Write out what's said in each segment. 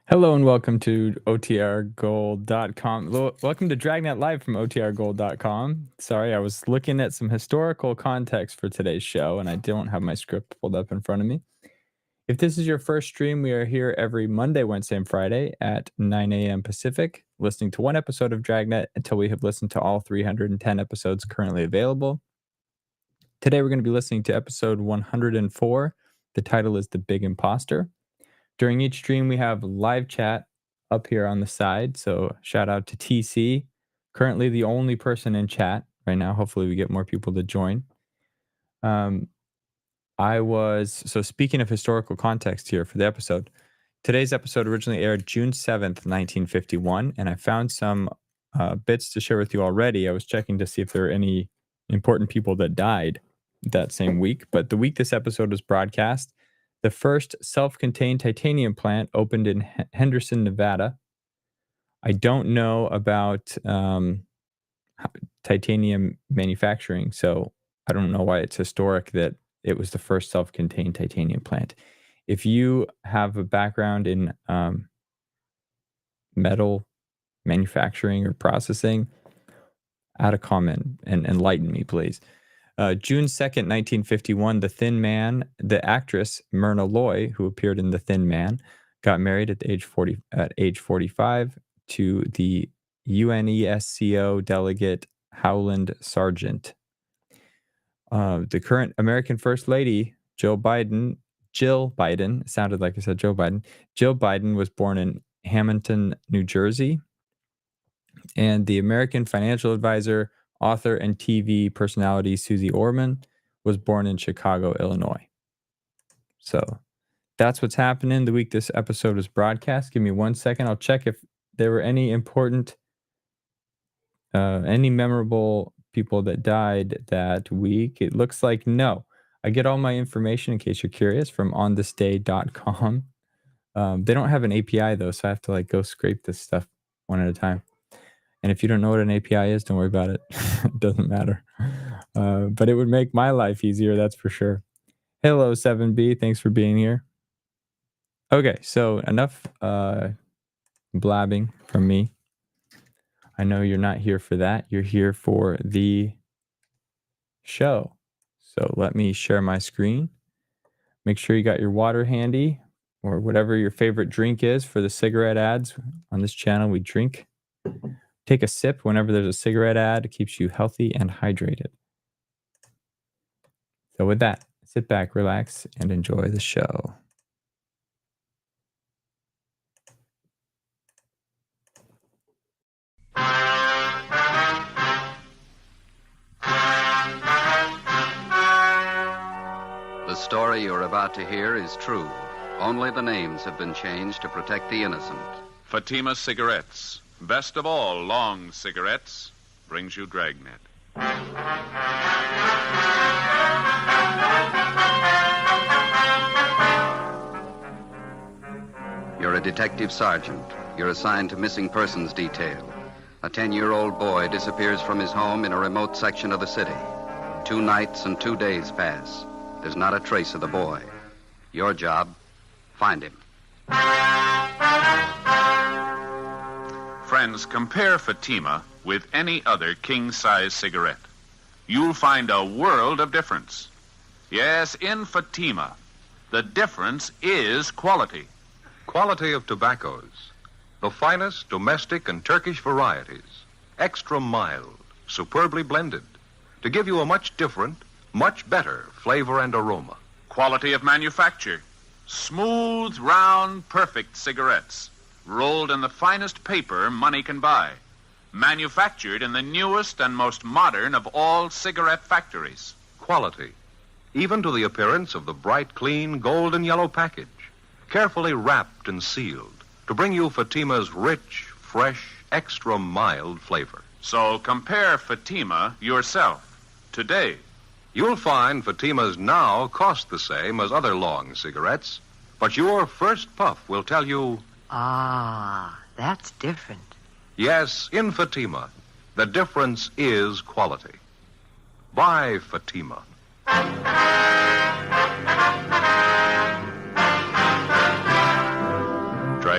Hello and welcome to OTRGold.com. Welcome to Dragnet Live from OTRGold.com. Sorry, I was looking at some historical context for today's show, and I don't have my script pulled up in front of me. If this is your first stream, we are here every Monday, Wednesday, and Friday at 9 a.m. Pacific, listening to one episode of Dragnet until we have listened to all 310 episodes currently available. Today, we're going to be listening to episode 104. The title is The Big Imposter. During each stream, we have live chat up here on the side. So shout out to TC, currently the only person in chat right now. Hopefully we get more people to join. So speaking of historical context here for the episode, today's episode originally aired June 7th, 1951. And I found some bits to share with you already. I was checking to see if there were any important people that died that same week. But the week this episode was broadcast, the first self-contained titanium plant opened in Henderson, Nevada. I don't know about titanium manufacturing, so I don't know why it's historic that it was the first self-contained titanium plant. If you have a background in metal manufacturing or processing, add a comment and enlighten me, please. June 2nd, 1951, The Thin Man, the actress Myrna Loy, who appeared in The Thin Man, got married at age 45 to the UNESCO delegate Howland Sargent. The current American First Lady, Jill Biden, sounded like I said Joe Biden. Jill Biden was born in Hamilton, New Jersey. And the American financial advisor, author, and TV personality Susie Orman was born in Chicago, Illinois. So that's what's happening the week this episode was broadcast. Give me 1 second. I'll check if there were any important, any memorable people that died that week. It looks like no. I get all my information, in case you're curious, from onthisday.com. They don't have an API, though, so I have to go scrape this stuff one at a time. And if you don't know what an API is, don't worry about it. It doesn't matter. But it would make my life easier, that's for sure. Hello, 7B. Thanks for being here. Okay, so enough blabbing from me. I know you're not here for that. You're here for the show. So let me share my screen. Make sure you got your water handy or whatever your favorite drink is. For the cigarette ads on this channel, we drink. Take a sip whenever there's a cigarette ad. It keeps you healthy and hydrated. So with that, sit back, relax, and enjoy the show. The story you're about to hear is true. Only the names have been changed to protect the innocent. Fatima Cigarettes, best of all long cigarettes, brings you Dragnet. You're a detective sergeant. You're assigned to missing persons detail. A 10-year-old boy disappears from his home in a remote section of the city. 2 nights and 2 days pass. There's not a trace of the boy. Your job, find him. Friends, compare Fatima with any other king-size cigarette. You'll find a world of difference. Yes, in Fatima, the difference is quality. Quality of tobaccos. The finest domestic and Turkish varieties. Extra mild, superbly blended. To give you a much different, much better flavor and aroma. Quality of manufacture. Smooth, round, perfect cigarettes. Rolled in the finest paper money can buy. Manufactured in the newest and most modern of all cigarette factories. Quality. Even to the appearance of the bright, clean, gold and yellow package. Carefully wrapped and sealed to bring you Fatima's rich, fresh, extra mild flavor. So compare Fatima yourself today. You'll find Fatima's now cost the same as other long cigarettes, but your first puff will tell you, ah, that's different. Yes, in Fatima, the difference is quality. Buy Fatima.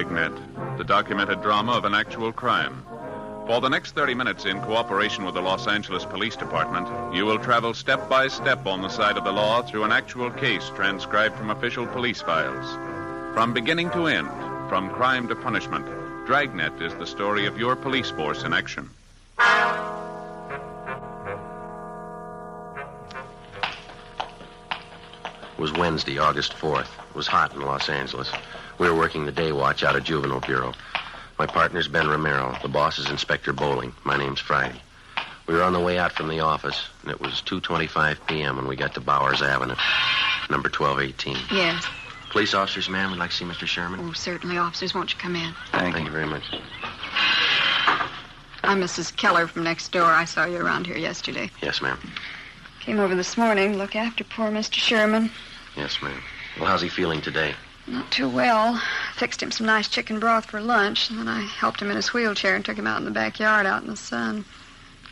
Dragnet, the documented drama of an actual crime. For the next 30 minutes, in cooperation with the Los Angeles Police Department, you will travel step by step on the side of the law through an actual case transcribed from official police files. From beginning to end, from crime to punishment, Dragnet is the story of your police force in action. It was Wednesday, August 4th. It was hot in Los Angeles. We were working the day watch out of Juvenile Bureau. My partner's Ben Romero. The boss is Inspector Bowling. My name's Friday. We were on the way out from the office, and it was 2:25 p.m. when we got to Bowers Avenue, number 1218. Yes. Police officers, ma'am, we'd like to see Mr. Sherman. Oh, certainly, officers. Won't you come in? Thank you very much. I'm Mrs. Keller from next door. I saw you around here yesterday. Yes, ma'am. Came over this morning to look after poor Mr. Sherman. Yes, ma'am. Well, how's he feeling today? Not too well. Fixed him some nice chicken broth for lunch, and then I helped him in his wheelchair and took him out in the backyard out in the sun.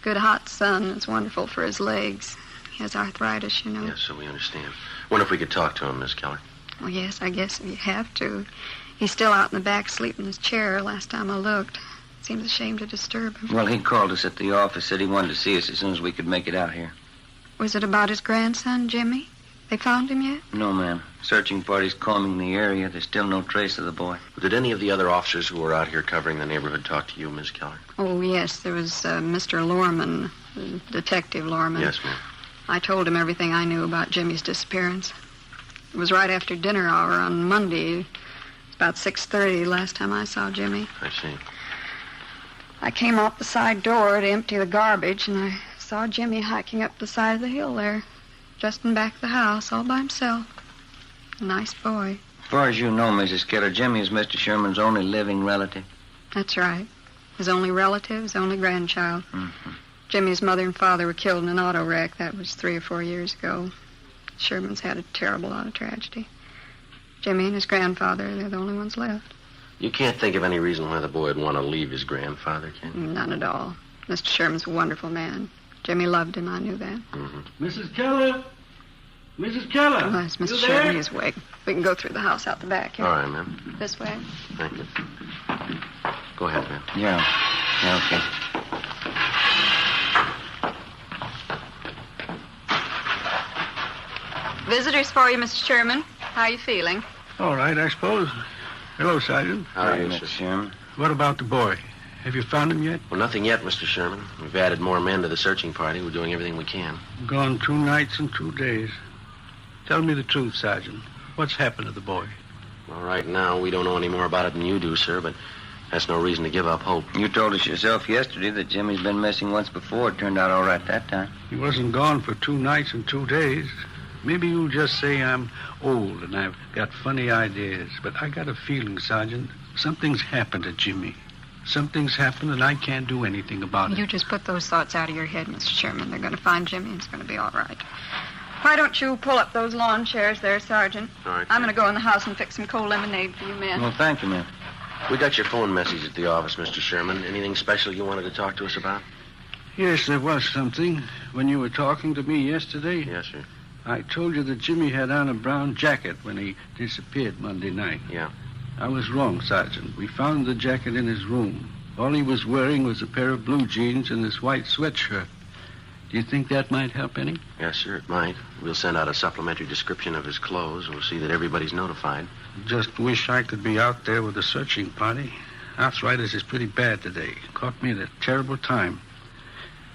Good hot sun. It's wonderful for his legs. He has arthritis, you know. Yes, so we understand. Wonder if we could talk to him, Miss Keller. Well, yes, I guess you have to. He's still out in the back sleeping in his chair last time I looked. Seems a shame to disturb him. Well, he called us at the office, said he wanted to see us as soon as we could make it out here. Was it about his grandson, Jimmy? They found him yet? No, ma'am. Searching party's combing the area. There's still no trace of the boy. Did any of the other officers who were out here covering the neighborhood talk to you, Miss Keller? Oh, yes. There was Mr. Lorman, Detective Lorman. Yes, ma'am. I told him everything I knew about Jimmy's disappearance. It was right after dinner hour on Monday. It was about 6:30 last time I saw Jimmy. I see. I came out the side door to empty the garbage, and I saw Jimmy hiking up the side of the hill there, just in back of the house, all by himself. A nice boy. As far as you know, Mrs. Keller, Jimmy is Mr. Sherman's only living relative. That's right. His only relative, his only grandchild. Mm-hmm. Jimmy's mother and father were killed in an auto wreck. That was 3 or 4 years ago. Sherman's had a terrible lot of tragedy. Jimmy and his grandfather, they're the only ones left. You can't think of any reason why the boy would want to leave his grandfather, can you? None at all. Mr. Sherman's a wonderful man. Jimmy loved him, I knew that. Mm-hmm. Mrs. Keller? Mrs. Keller? Oh, that's Mr. You Sherman. there? He's awake. We can go through the house out the back here. All right, ma'am. This way. Thank you. Go ahead, ma'am. Yeah, okay. Visitors for you, Mr. Sherman. How are you feeling? All right, I suppose. Hello, Sergeant. How are you, Mr. sir? Sherman. What about the boy? Have you found him yet? Well, nothing yet, Mr. Sherman. We've added more men to the searching party. We're doing everything we can. Gone 2 nights and 2 days. Tell me the truth, Sergeant. What's happened to the boy? Well, right now, we don't know any more about it than you do, sir, but that's no reason to give up hope. You told us yourself yesterday that Jimmy's been missing once before. It turned out all right that time. He wasn't gone for 2 nights and 2 days. Maybe you'll just say I'm old and I've got funny ideas, but I got a feeling, Sergeant, something's happened to Jimmy. Something's happened and I can't do anything about it. You just put those thoughts out of your head, Mr. Sherman. They're going to find Jimmy and it's going to be all right. Why don't you pull up those lawn chairs there, Sergeant? All right. I'm going to go in the house and fix some cold lemonade for you men. Well, thank you, ma'am. We got your phone message at the office, Mr. Sherman. Anything special you wanted to talk to us about? Yes, there was something. When you were talking to me yesterday, Yes, sir. I told you that Jimmy had on a brown jacket when he disappeared Monday night. Yeah. I was wrong, Sergeant. We found the jacket in his room. All he was wearing was a pair of blue jeans and this white sweatshirt. Do you think that might help any? Yes, sir, it might. We'll send out a supplementary description of his clothes. We'll see that everybody's notified. Just wish I could be out there with the searching party. Arthritis is pretty bad today. Caught me at a terrible time.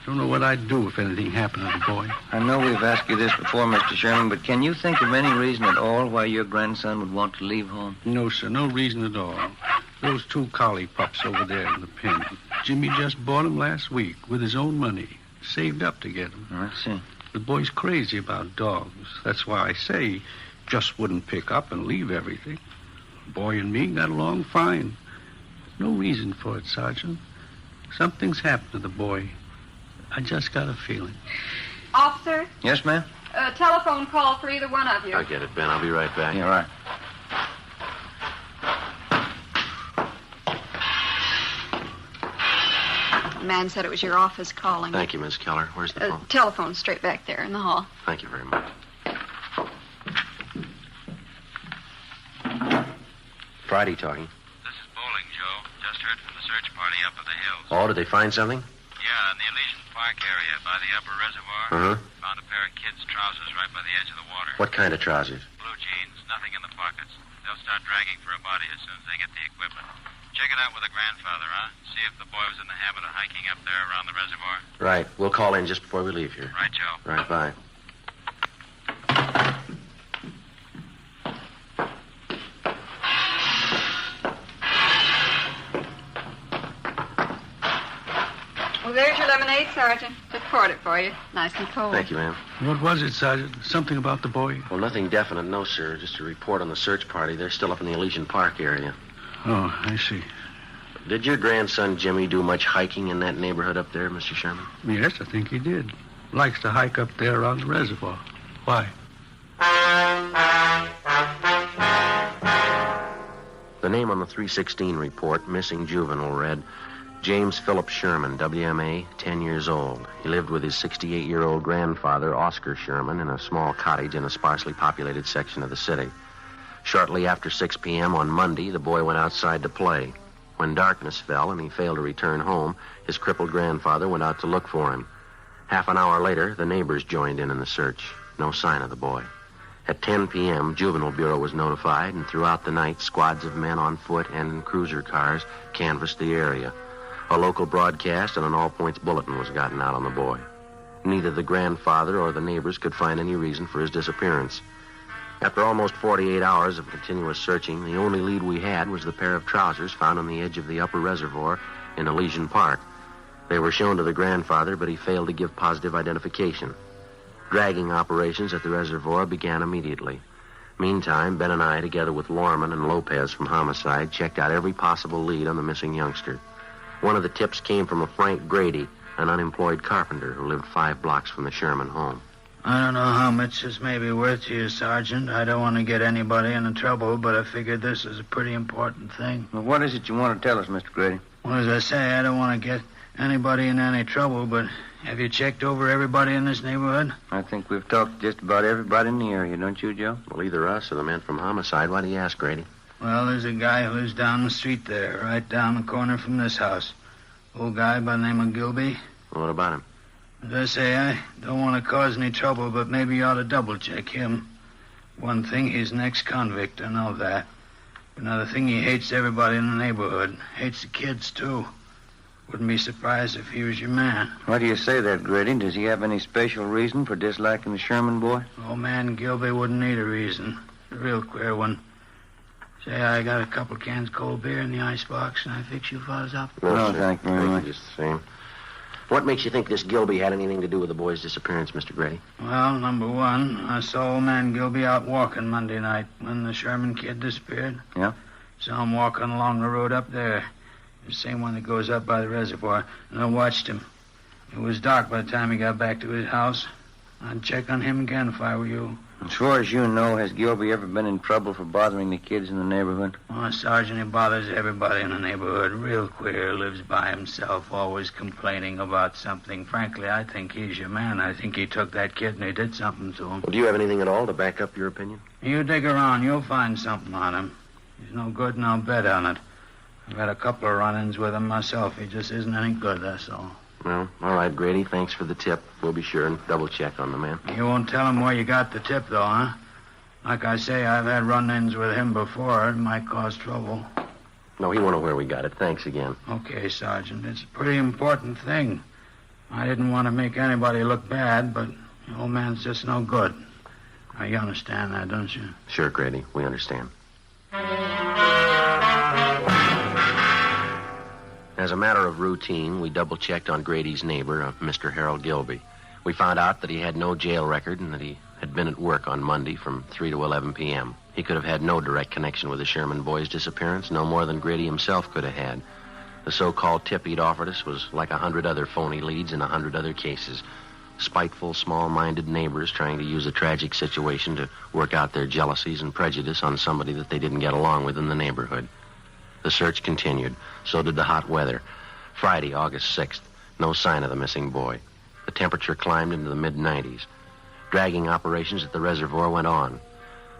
Don't know what I'd do if anything happened to the boy. I know we've asked you this before, Mr. Sherman, but can you think of any reason at all why your grandson would want to leave home? No, sir, no reason at all. Those 2 collie pups over there in the pen. Jimmy just bought them last week with his own money. Saved up to get them. I see. The boy's crazy about dogs. That's why I say he just wouldn't pick up and leave everything. The boy and me got along fine. No reason for it, Sergeant. Something's happened to the boy. I just got a feeling. Officer, Yes, ma'am? a telephone call for either one of you. I'll get it, Ben. I'll be right back. Yeah, right. The man said it was your office calling. Thank you, Miss Keller. Where's the phone? Telephone straight back there in the hall. Thank you very much. Friday talking. This is party up in the hills. Oh, did they find something? Yeah, in the Elysian Park area by the upper reservoir. Uh-huh. Found a pair of kids' trousers right by the edge of the water. What kind of trousers? Blue jeans, nothing in the pockets. They'll start dragging for a body as soon as they get the equipment. Check it out with the grandfather, huh? See if the boy was in the habit of hiking up there around the reservoir. Right. We'll call in just before we leave here. Right, Joe. Right, bye. Well, there's your lemonade, Sergeant. Just poured it for you. Nice and cold. Thank you, ma'am. What was it, Sergeant? Something about the boy? Well, nothing definite, no, sir. Just a report on the search party. They're still up in the Elysian Park area. Oh, I see. Did your grandson, Jimmy, do much hiking in that neighborhood up there, Mr. Sherman? Yes, I think he did. Likes to hike up there around the reservoir. Why? The name on the 316 report, missing juvenile, read James Philip Sherman, WMA, 10 years old. He lived with his 68-year-old grandfather, Oscar Sherman, in a small cottage in a sparsely populated section of the city. Shortly after 6 p.m. on Monday, the boy went outside to play. When darkness fell and he failed to return home, his crippled grandfather went out to look for him. Half an hour later, the neighbors joined in the search. No sign of the boy. At 10 p.m., Juvenile Bureau was notified, and throughout the night, squads of men on foot and in cruiser cars canvassed the area. A local broadcast and an all-points bulletin was gotten out on the boy. Neither the grandfather or the neighbors could find any reason for his disappearance. After almost 48 hours of continuous searching, the only lead we had was the pair of trousers found on the edge of the upper reservoir in Elysian Park. They were shown to the grandfather, but he failed to give positive identification. Dragging operations at the reservoir began immediately. Meantime, Ben and I, together with Lorman and Lopez from Homicide, checked out every possible lead on the missing youngster. One of the tips came from a Frank Grady, an unemployed carpenter who lived 5 blocks from the Sherman home. I don't know how much this may be worth to you, Sergeant. I don't want to get anybody into trouble, but I figured this is a pretty important thing. Well, what is it you want to tell us, Mr. Grady? Well, as I say, I don't want to get anybody in any trouble, but have you checked over everybody in this neighborhood? I think we've talked to just about everybody in the area, don't you, Joe? Well, either us or the man from Homicide. Why do you ask, Grady? Well, there's a guy who lives down the street there, right down the corner from this house. Old guy by the name of Gilby. Well, what about him? As I say, I don't want to cause any trouble, but maybe you ought to double-check him. One thing, he's an ex-convict, I know that. Another thing, he hates everybody in the neighborhood. Hates the kids, too. Wouldn't be surprised if he was your man. Why do you say that, Grady? Does he have any special reason for disliking the Sherman boy? Old man Gilby wouldn't need a reason. A real queer one. Say, I got a couple cans cold beer in the icebox, and I fix you fellas up. No, thank you very much. Just the same. What makes you think this Gilby had anything to do with the boy's disappearance, Mr. Grady? Well, number one, I saw old man Gilby out walking Monday night when the Sherman kid disappeared. Yeah? Saw him walking along the road up there. The same one that goes up by the reservoir. And I watched him. It was dark by the time he got back to his house. I'd check on him again if I were you. As far as you know, has Gilby ever been in trouble for bothering the kids in the neighborhood? Oh, Sergeant, he bothers everybody in the neighborhood. Real queer. Lives by himself, always complaining about something. Frankly, I think he's your man. I think he took that kid and he did something to him. Well, do you have anything at all to back up your opinion? You dig around. You'll find something on him. He's no good, and I'll bet on it. I've had a couple of run-ins with him myself. He just isn't any good, that's all. Well, all right, Grady. Thanks for the tip. We'll be sure and double-check on the man. You won't tell him where you got the tip, though, huh? Like I say, I've had run-ins with him before. It might cause trouble. No, he won't know where we got it. Thanks again. Okay, Sergeant. It's a pretty important thing. I didn't want to make anybody look bad, but the old man's just no good. Now, you understand that, don't you? Sure, Grady. We understand. As a matter of routine, we double-checked on Grady's neighbor, Mr. Harold Gilby. We found out that he had no jail record and that he had been at work on Monday from 3 to 11 p.m. He could have had no direct connection with the Sherman boy's disappearance, no more than Grady himself could have had. The so-called tip he'd offered us was like 100 other phony leads in 100 other cases. Spiteful, small-minded neighbors trying to use a tragic situation to work out their jealousies and prejudice on somebody that they didn't get along with in the neighborhood. The search continued. So did the hot weather. Friday, August 6th. No sign of the missing boy. The temperature climbed into the mid-90s. Dragging operations at the reservoir went on.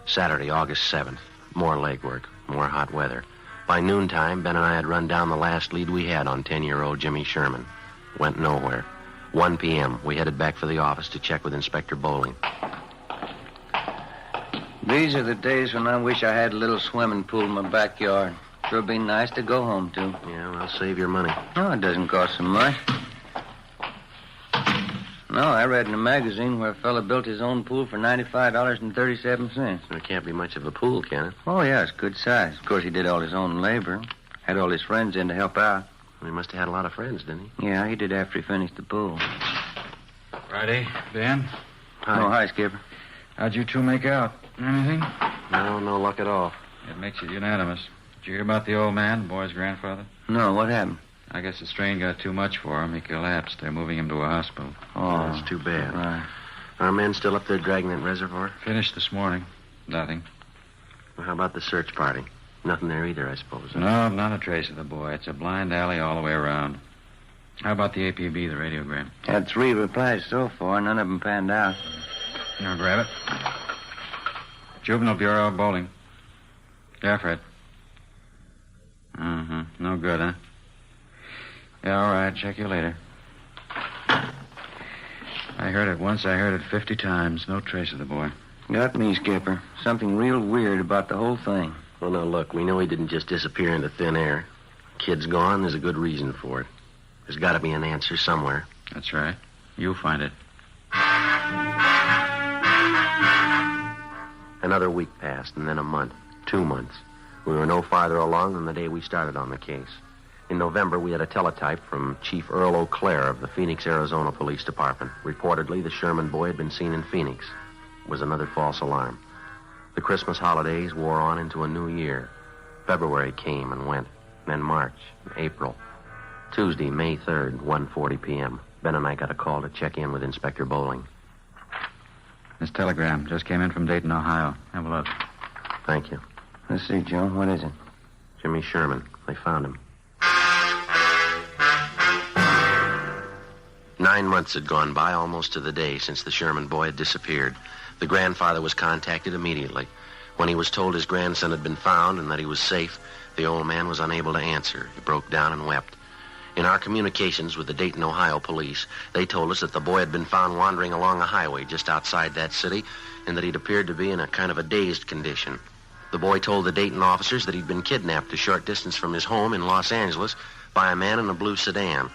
Saturday, August 7th. More legwork. More hot weather. By noontime, Ben and I had run down the last lead we had on 10-year-old Jimmy Sherman. Went nowhere. 1 p.m., we headed back for the office to check with Inspector Bowling. These are the days when I wish I had a little swimming pool in my backyard. Sure be nice to go home to. Yeah, well, save your money. No, it doesn't cost so much. No, I read in a magazine where a fella built his own pool for $95.37. There can't be much of a pool, can it? Oh, yeah, it's good size. Of course, he did all his own labor. Had all his friends in to help out. He must have had a lot of friends, didn't he? Yeah, he did after he finished the pool. Friday, Ben? Hi. Oh, hi, Skipper. How'd you two make out? Anything? No luck at all. It makes it unanimous. Did you hear about the old man, the boy's grandfather? No, what happened? I guess the strain got too much for him. He collapsed. They're moving him to a hospital. Oh, that's too bad. Right. Our men still up there Dragnet Reservoir? Finished this morning. Nothing. Well, how about the search party? Nothing there either, I suppose. No, not a trace of the boy. It's a blind alley all the way around. How about the APB, the radiogram? Had 3 replies so far. None of them panned out. Here, grab it. Juvenile Bureau, Bowling. Yeah, Fred. Mm-hmm. No good, huh? Yeah, all right. Check you later. I heard it once. I heard it 50 times. No trace of the boy. Got me, Skipper. Something real weird about the whole thing. Well, now, look, we know he didn't just disappear into thin air. Kid's gone. There's a good reason for it. There's got to be an answer somewhere. That's right. You'll find it. Another week passed, and then a month. 2 months. We were no farther along than the day we started on the case. In November, we had a teletype from Chief Earl O'Clair of the Phoenix, Arizona Police Department. Reportedly, the Sherman boy had been seen in Phoenix. It was another false alarm. The Christmas holidays wore on into a new year. February came and went. Then March, April. Tuesday, May 3rd, 1:40 p.m. Ben and I got a call to check in with Inspector Bowling. This telegram just came in from Dayton, Ohio. Have a look. Thank you. Let's see, Joe. What is it? Jimmy Sherman. They found him. 9 months had gone by, almost to the day, since the Sherman boy had disappeared. The grandfather was contacted immediately. When he was told his grandson had been found and that he was safe, the old man was unable to answer. He broke down and wept. In our communications with the Dayton, Ohio police, they told us that the boy had been found wandering along a highway just outside that city and that he'd appeared to be in a kind of a dazed condition. The boy told the Dayton officers that he'd been kidnapped a short distance from his home in Los Angeles by a man in a blue sedan.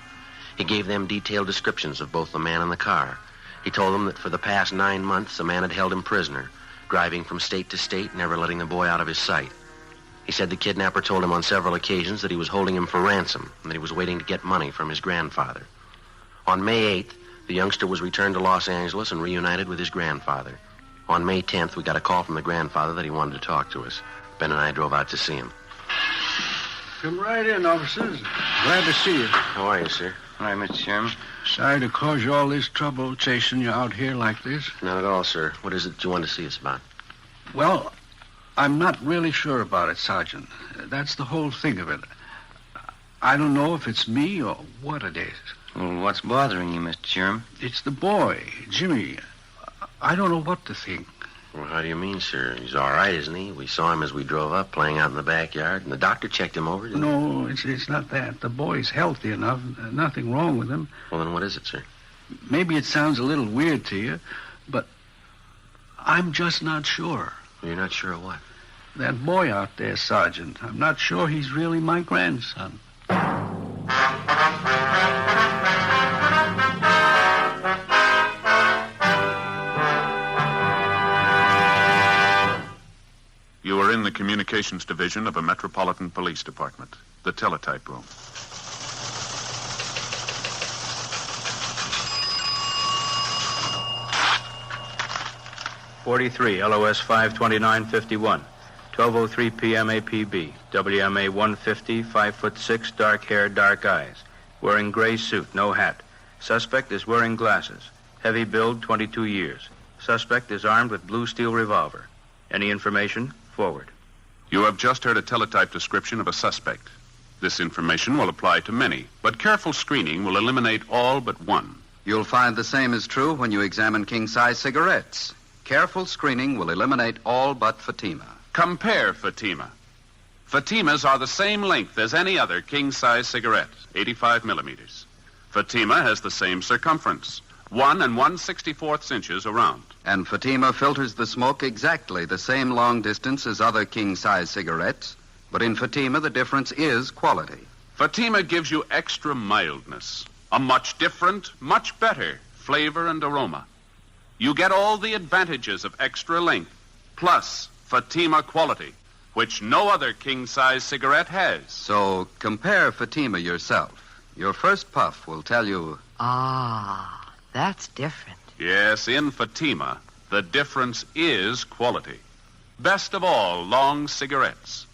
He gave them detailed descriptions of both the man and the car. He told them that for the past 9 months, the man had held him prisoner, driving from state to state, never letting the boy out of his sight. He said the kidnapper told him on several occasions that he was holding him for ransom and that he was waiting to get money from his grandfather. On May 8th, the youngster was returned to Los Angeles and reunited with his grandfather. On May 10th, we got a call from the grandfather that he wanted to talk to us. Ben and I drove out to see him. Come right in, officers. Glad to see you. How are you, sir? Hi, Mr. Sherman. Sorry to cause you all this trouble chasing you out here like this. Not at all, sir. What is it you want to see us about? Well, I'm not really sure about it, Sergeant. That's the whole thing of it. I don't know if it's me or what it is. Well, what's bothering you, Mr. Sherman? It's the boy, Jimmy. I don't know what to think. Well, how do you mean, sir? He's all right, isn't he? We saw him as we drove up, playing out in the backyard, and the doctor checked him over, didn't he? No, it's not that. The boy's healthy enough. Nothing wrong with him. Well, then what is it, sir? Maybe it sounds a little weird to you, but I'm just not sure. You're not sure of what? That boy out there, Sergeant. I'm not sure he's really my grandson. You are in the communications division of a metropolitan police department, the teletype room. '43, LOS 52951, 12:03 p.m. APB, WMA 150, 5'6", dark hair, dark eyes, wearing gray suit, no hat. Suspect is wearing glasses. Heavy build, 22 years. Suspect is armed with blue steel revolver. Any information? Forward. You have just heard a teletype description of a suspect. This information will apply to many, but careful screening will eliminate all but one. You'll find the same is true when you examine king-size cigarettes. Careful screening will eliminate all but Fatima. Compare Fatima. Fatimas are the same length as any other king-size cigarette, 85 millimeters. Fatima has the same circumference, 1 1/64 inches around. And Fatima filters the smoke exactly the same long distance as other king-size cigarettes, but in Fatima the difference is quality. Fatima gives you extra mildness, a much different, much better flavor and aroma. You get all the advantages of extra length, plus Fatima quality, which no other king-size cigarette has. So compare Fatima yourself. Your first puff will tell you... Ah, that's different. Yes, in Fatima, the difference is quality. Best of all, long cigarettes.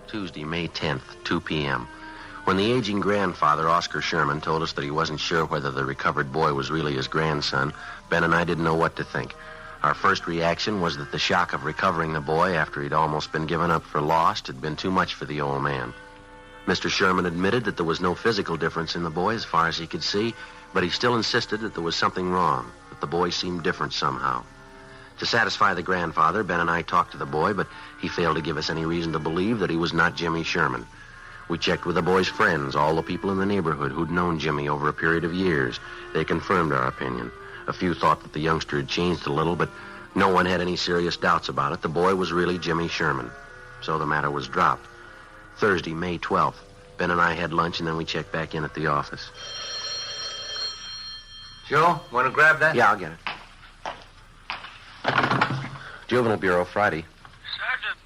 Tuesday, May 10th, 2 p.m. When the aging grandfather, Oscar Sherman, told us that he wasn't sure whether the recovered boy was really his grandson, Ben and I didn't know what to think. Our first reaction was that the shock of recovering the boy after he'd almost been given up for lost had been too much for the old man. Mr. Sherman admitted that there was no physical difference in the boy as far as he could see, but he still insisted that there was something wrong, that the boy seemed different somehow. To satisfy the grandfather, Ben and I talked to the boy, but he failed to give us any reason to believe that he was not Jimmy Sherman. We checked with the boy's friends, all the people in the neighborhood who'd known Jimmy over a period of years. They confirmed our opinion. A few thought that the youngster had changed a little, but no one had any serious doubts about it. The boy was really Jimmy Sherman. So the matter was dropped. Thursday, May 12th. Ben and I had lunch, and then we checked back in at the office. Joe, want to grab that? Yeah, I'll get it. Juvenile Bureau, Friday. Sergeant,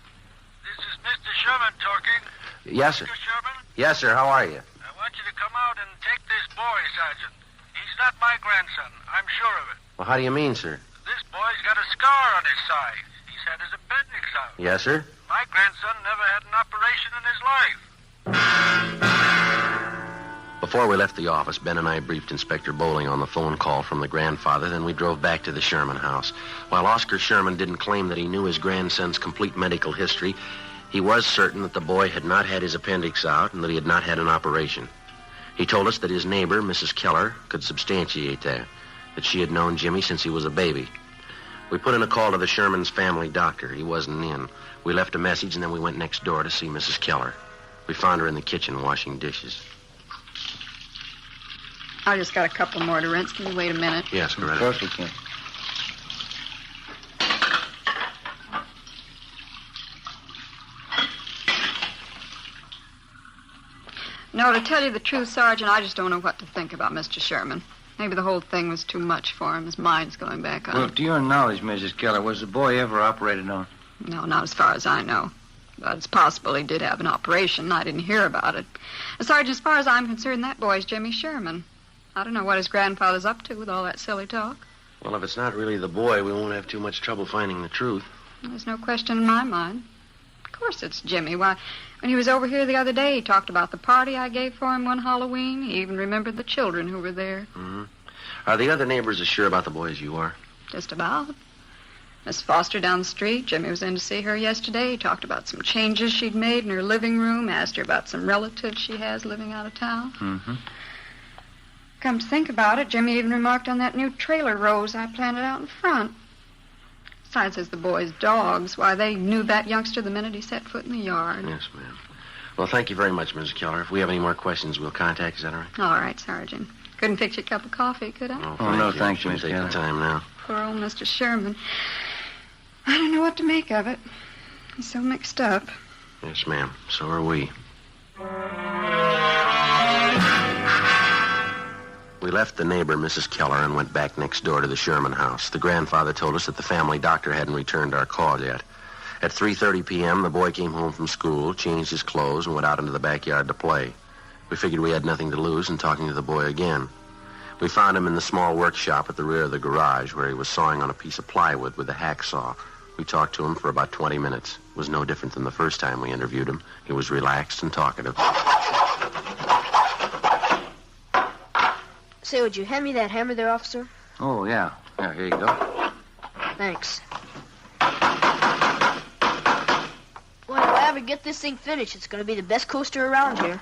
this is Mr. Sherman talking. Yes, sir. Mr. Sherman? Yes, sir. How are you? I want you to come out and take this boy, Sergeant. He's not my grandson. I'm sure of it. Well, how do you mean, sir? This boy's got a scar on his side. He's had his appendix out. Yes, sir. My grandson never had an operation in his life. Before we left the office, Ben and I briefed Inspector Bowling on the phone call from the grandfather, then we drove back to the Sherman house. While Oscar Sherman didn't claim that he knew his grandson's complete medical history, he was certain that the boy had not had his appendix out and that he had not had an operation. He told us that his neighbor, Mrs. Keller, could substantiate that she had known Jimmy since he was a baby. We put in a call to the Sherman's family doctor. He wasn't in. We left a message, and then we went next door to see Mrs. Keller. We found her in the kitchen washing dishes. I just got a couple more to rinse. Can you wait a minute? Yes, Loretta. Of course we can. No, to tell you the truth, Sergeant, I just don't know what to think about Mr. Sherman. Maybe the whole thing was too much for him. His mind's going back on. Well, to your knowledge, Mrs. Keller, was the boy ever operated on? No, not as far as I know. But it's possible he did have an operation. I didn't hear about it. Sergeant, as far as I'm concerned, that boy's Jimmy Sherman. I don't know what his grandfather's up to with all that silly talk. Well, if it's not really the boy, we won't have too much trouble finding the truth. There's no question in my mind. Of course it's Jimmy. Why, when he was over here the other day, he talked about the party I gave for him one Halloween. He even remembered the children who were there. Mm-hmm. Are the other neighbors as sure about the boy as you are? Just about. Miss Foster down the street. Jimmy was in to see her yesterday. He talked about some changes she'd made in her living room, asked her about some relatives she has living out of town. Mm-hmm. Come to think about it, Jimmy even remarked on that new trailer rose I planted out in front. Besides, as the boys' dogs, why, they knew that youngster the minute he set foot in the yard. Yes, ma'am. Well, thank you very much, Mrs. Keller. If we have any more questions, we'll contact. Is that all right? All right, Sergeant. Couldn't fix you a cup of coffee, could I? No, thank you, Shouldn't Miss take Keller. the time now. Poor old Mr. Sherman. I don't know what to make of it. He's so mixed up. Yes, ma'am. So are we. We left the neighbor, Mrs. Keller, and went back next door to the Sherman house. The grandfather told us that the family doctor hadn't returned our call yet. At 3:30 p.m., the boy came home from school, changed his clothes, and went out into the backyard to play. We figured we had nothing to lose in talking to the boy again. We found him in the small workshop at the rear of the garage where he was sawing on a piece of plywood with a hacksaw. We talked to him for about 20 minutes. It was no different than the first time we interviewed him. He was relaxed and talkative. Say, would you hand me that hammer there, officer? Oh, yeah. Yeah, here you go. Thanks. Well, if I ever get this thing finished, it's going to be the best coaster around here.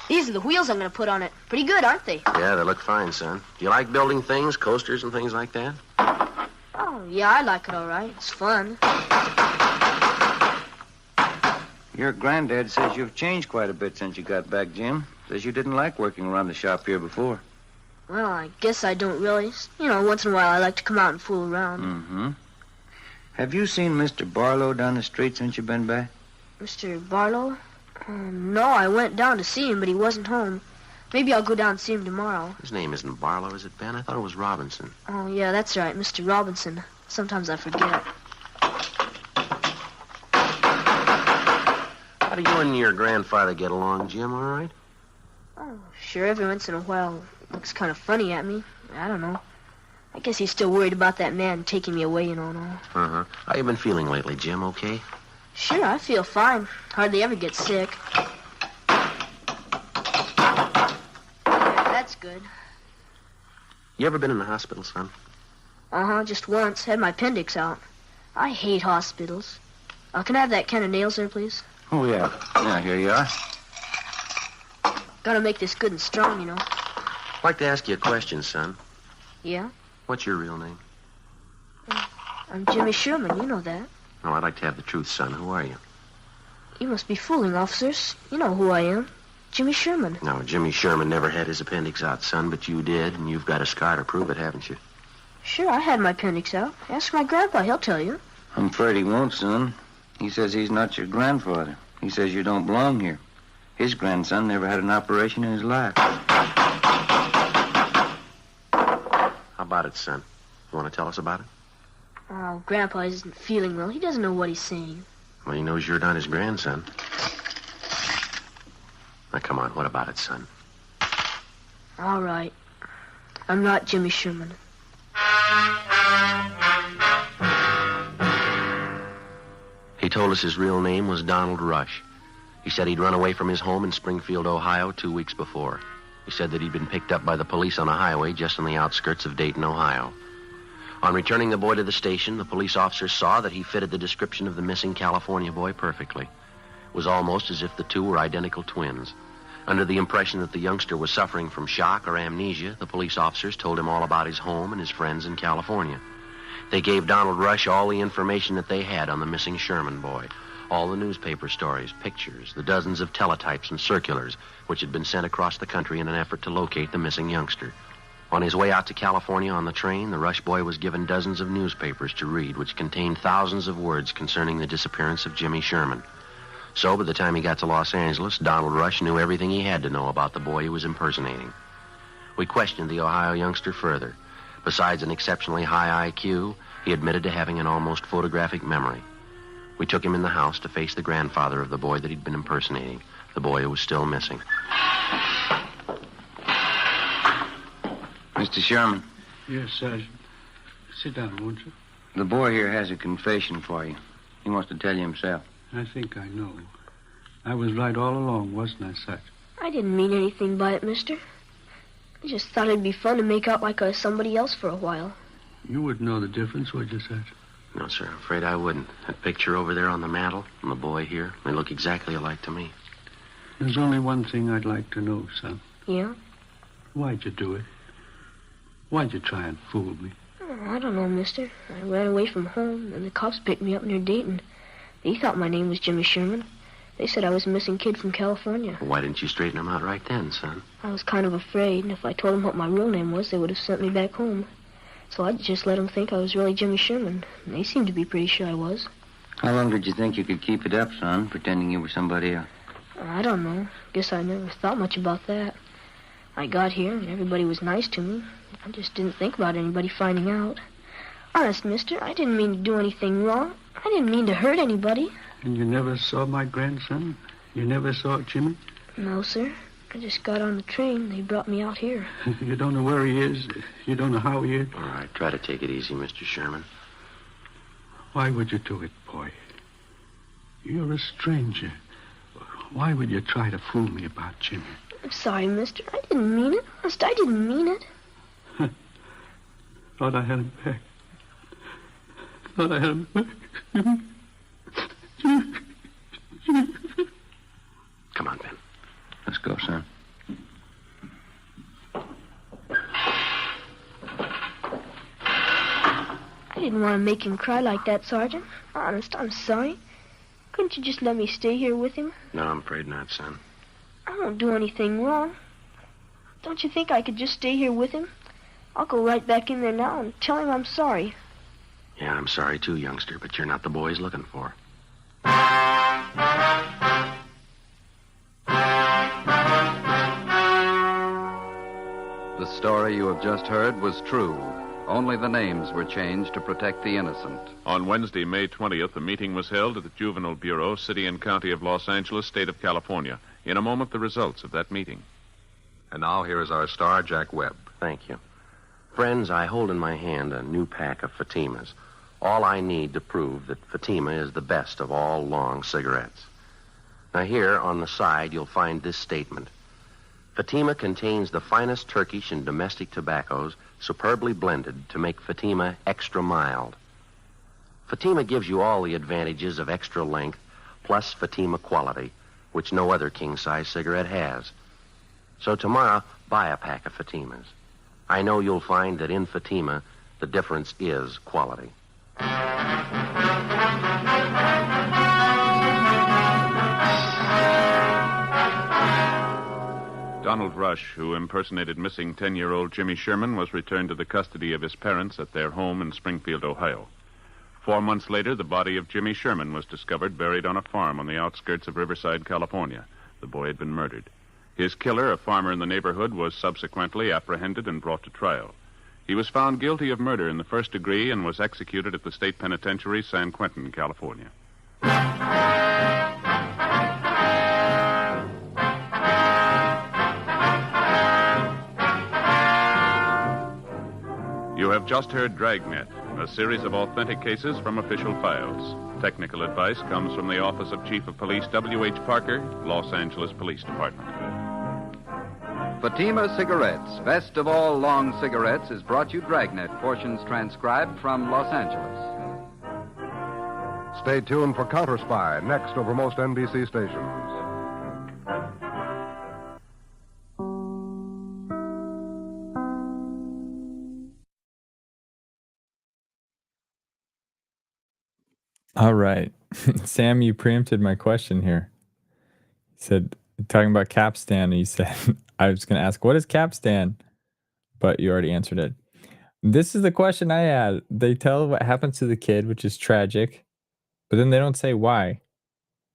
These are the wheels I'm going to put on it. Pretty good, aren't they? Yeah, they look fine, son. Do you like building things, coasters and things like that? Oh, yeah, I like it all right. It's fun. Your granddad says you've changed quite a bit since you got back, Jim. Says you didn't like working around the shop here before. Well, I guess I don't really. You know, once in a while I like to come out and fool around. Mm-hmm. Have you seen Mr. Barlow down the street since you've been back? Mr. Barlow? No, I went down to see him, but he wasn't home. Maybe I'll go down and see him tomorrow. His name isn't Barlow, is it, Ben? I thought it was Robinson. Oh, yeah, that's right, Mr. Robinson. Sometimes I forget. How do you and your grandfather get along, Jim, all right? Oh, sure, every once in a while looks kind of funny at me. I don't know. I guess he's still worried about that man taking me away, and all. Uh-huh. How you been feeling lately, Jim, okay? Sure, I feel fine. Hardly ever get sick. That's good. You ever been in the hospital, son? Uh-huh, just once. Had my appendix out. I hate hospitals. Can I have that can of nails there, please? Oh, yeah. Yeah, here you are. Gotta make this good and strong, you know. I'd like to ask you a question, son. Yeah? What's your real name? I'm Jimmy Sherman, you know that. No, I'd like to have the truth, son. Who are you? You must be fooling, officers. You know who I am. Jimmy Sherman. No, Jimmy Sherman never had his appendix out, son, but you did, and you've got a scar to prove it, haven't you? Sure, I had my appendix out. Ask my grandpa, he'll tell you. I'm afraid he won't, son. He says he's not your grandfather. He says you don't belong here. His grandson never had an operation in his life. How about it, son? You want to tell us about it? Oh, Grandpa isn't feeling well. He doesn't know what he's saying. Well, he knows you're not his grandson. Now, come on, what about it, son? All right. I'm not Jimmy Sherman. He told us his real name was Donald Rush. He said he'd run away from his home in Springfield, Ohio 2 weeks before. He said that he'd been picked up by the police on a highway just on the outskirts of Dayton, Ohio. On returning the boy to the station, the police officers saw that he fitted the description of the missing California boy perfectly. It was almost as if the two were identical twins. Under the impression that the youngster was suffering from shock or amnesia, the police officers told him all about his home and his friends in California. They gave Donald Rush all the information that they had on the missing Sherman boy. All the newspaper stories, pictures, the dozens of teletypes and circulars which had been sent across the country in an effort to locate the missing youngster. On his way out to California on the train, the Rush boy was given dozens of newspapers to read, which contained thousands of words concerning the disappearance of Jimmy Sherman. So by the time he got to Los Angeles, Donald Rush knew everything he had to know about the boy he was impersonating. We questioned the Ohio youngster further. Besides an exceptionally high IQ, he admitted to having an almost photographic memory. We took him in the house to face the grandfather of the boy that he'd been impersonating, the boy who was still missing. Mr. Sherman. Yes, Sergeant. Sit down, won't you? The boy here has a confession for you. He wants to tell you himself. I think I know. I was right all along, wasn't I, Sergeant? I didn't mean anything by it, mister. I just thought it'd be fun to make out like I was somebody else for a while. You wouldn't know the difference, would you, Sergeant? No, sir, I'm afraid I wouldn't. That picture over there on the mantel and the boy here, they look exactly alike to me. There's only one thing I'd like to know, son. Yeah? Why'd you do it? Why'd you try and fool me? Oh, I don't know, mister. I ran away from home, and the cops picked me up near Dayton. They thought my name was Jimmy Sherman. They said I was a missing kid from California. Well, why didn't you straighten them out right then, son? I was kind of afraid, and if I told them what my real name was, they would have sent me back home. So I just let them think I was really Jimmy Sherman. And they seemed to be pretty sure I was. How long did you think you could keep it up, son, pretending you were somebody else? I don't know. Guess I never thought much about that. I got here, and everybody was nice to me. I just didn't think about anybody finding out. Honest, mister, I didn't mean to do anything wrong. I didn't mean to hurt anybody. And you never saw my grandson? You never saw Jimmy? No, sir. I just got on the train. They brought me out here. You don't know where he is? You don't know how he is? All right, try to take it easy, Mr. Sherman. Why would you do it, boy? You're a stranger. Why would you try to fool me about Jimmy? I'm sorry, mister. I didn't mean it. Honest, I didn't mean it. Thought I had him back. Thought I had him back. Come on, Ben. Let's go, son. didn't want to make him cry like that, Sergeant. Honest, I'm sorry. Couldn't you just let me stay here with him? No, I'm afraid not, son. I won't do anything wrong. Don't you think I could just stay here with him? I'll go right back in there now and tell him I'm sorry. Yeah, I'm sorry too, youngster, but you're not the boy he's looking for. The story you have just heard was true. Only the names were changed to protect the innocent. On Wednesday, May 20th, a meeting was held at the Juvenile Bureau, City and County of Los Angeles, State of California. In a moment, the results of that meeting. And now here is our star, Jack Webb. Thank you. Friends, I hold in my hand a new pack of Fatimas. All I need to prove that Fatima is the best of all long cigarettes. Now here on the side, you'll find this statement. Fatima contains the finest Turkish and domestic tobaccos, superbly blended to make Fatima extra mild. Fatima gives you all the advantages of extra length, plus Fatima quality, which no other king-size cigarette has. So tomorrow, buy a pack of Fatimas. I know you'll find that in Fatima, the difference is quality. Donald Rush, who impersonated missing 10-year-old Jimmy Sherman, was returned to the custody of his parents at their home in Springfield, Ohio. 4 months later, the body of Jimmy Sherman was discovered buried on a farm on the outskirts of Riverside, California. The boy had been murdered. His killer, a farmer in the neighborhood, was subsequently apprehended and brought to trial. He was found guilty of murder in the first degree and was executed at the state penitentiary, San Quentin, California. You have just heard Dragnet, a series of authentic cases from official files. Technical advice comes from the Office of Chief of Police W.H. Parker, Los Angeles Police Department. Fatima Cigarettes, best of all long cigarettes, is brought you Dragnet, portions transcribed from Los Angeles. Stay tuned for Counter Spy, next over most NBC stations. All right. Sam, you preempted my question here. You said, talking about Capstan, you said, I was going to ask, what is Capstan? But you already answered it. This is the question I had. They tell what happens to the kid, which is tragic, but then they don't say why.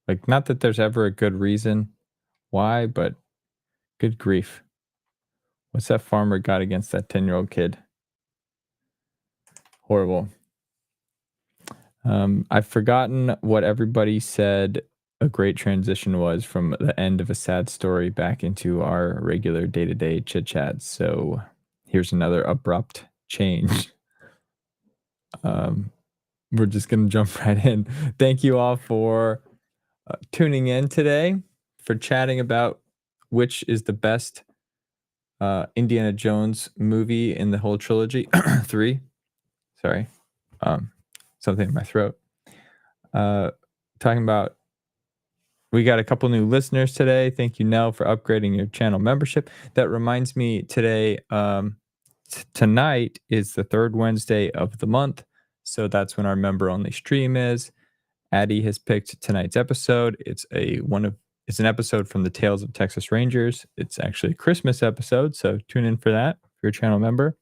Like, not that there's ever a good reason why, but good grief. What's that farmer got against that 10-year-old kid? Horrible. I've forgotten what everybody said a great transition was from the end of a sad story back into our regular day-to-day chit-chats. So here's another abrupt change. We're just going to jump right in. Thank you all for tuning in today, for chatting about which is the best Indiana Jones movie in the whole trilogy. 3. Sorry. Something in my throat. Talking about, we got a couple new listeners today. Thank you, Nell, for upgrading your channel membership. That reminds me, today, tonight is the third Wednesday of the month, so that's when our member-only stream is. Addie has picked tonight's episode. It's it's an episode from the Tales of Texas Rangers. It's actually a Christmas episode, so tune in for that if you're a channel member.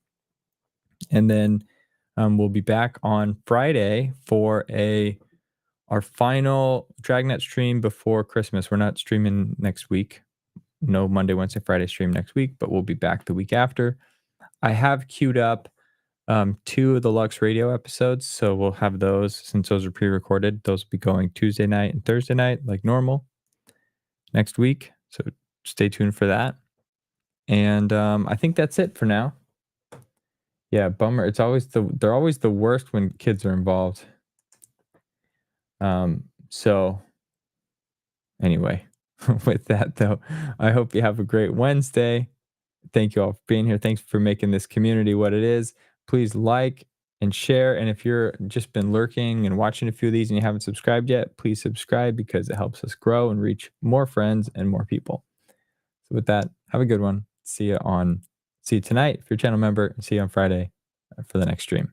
And then we'll be back on Friday for our final Dragnet stream before Christmas. We're not streaming next week. No Monday, Wednesday, Friday stream next week, but we'll be back the week after. I have queued up 2 of the Lux Radio episodes, so we'll have those, since those are pre-recorded. Those will be going Tuesday night and Thursday night, like normal, next week. So stay tuned for that. And I think that's it for now. Yeah, bummer. They're always the worst when kids are involved. So anyway, with that though, I hope you have a great Wednesday. Thank you all for being here. Thanks for making this community what it is. Please like and share. And if you're just been lurking and watching a few of these and you haven't subscribed yet, please subscribe, because it helps us grow and reach more friends and more people. So with that, have a good one. See you tonight if you're a channel member, and see you on Friday for the next stream.